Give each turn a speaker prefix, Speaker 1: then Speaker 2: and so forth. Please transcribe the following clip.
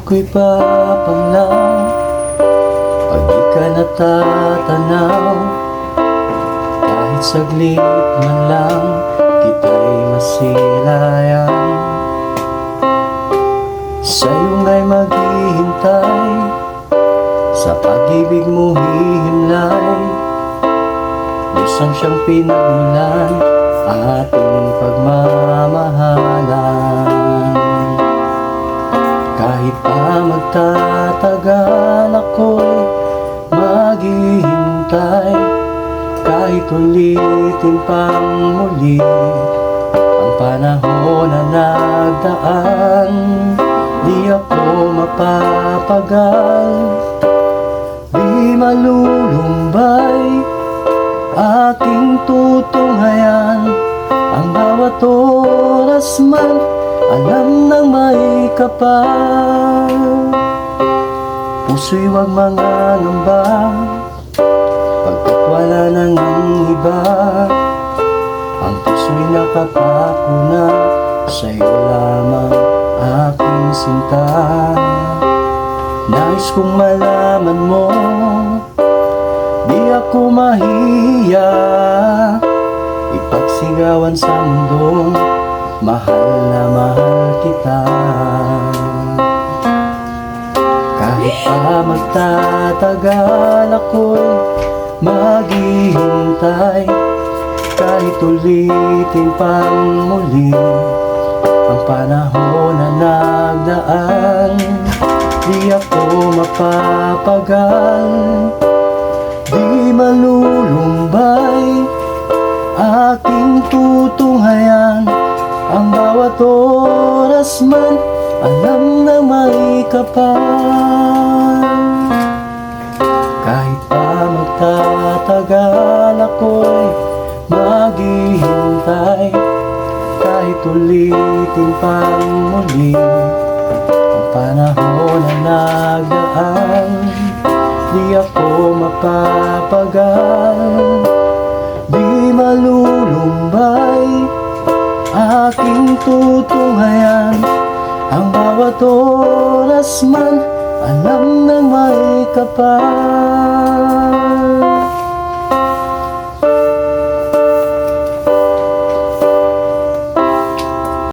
Speaker 1: ako'y papanglaw pag di ka natatanaw. Kahit saglit man lang kita'y masilayan. Sa'yo nga'y maghihintay, sa pag-ibig mo hihimlay. Lusang siyang pinagmulan, ating pagmamahalan. Kahit pa magtatagal, ako'y maghihintay. Kahit ulitin pang muli ang panahon na nagdaan, di ako mapapagal, di malulumbay. Aking tutunghayan ang bawat oras man, alam ng may kapal. Puso'y wag mangangamba, pagkat wala nang iba. Ang puso'y nakapako na, sa'yo lamang aking sinta. Nais kong malaman mo, di ako mahiya ipagsigawan sa mundong mahal na mahal kita. Kahit pa magtatagal, ako'y maghihintay. Kahit ulitin pang muli ang panahon na nagdaan, di ako mapapagal, di malulumbay. Aking tutunghayan ang bawat oras man, alam na may kapal. Kahit pa magtatagal, ako'y maghihintay. Kahit ulitin pang muli ang panahon na nagdaan, di ako mapapagal, di malulumbay. Aking tutunghayan ang bawat oras man, alam ng may kapal.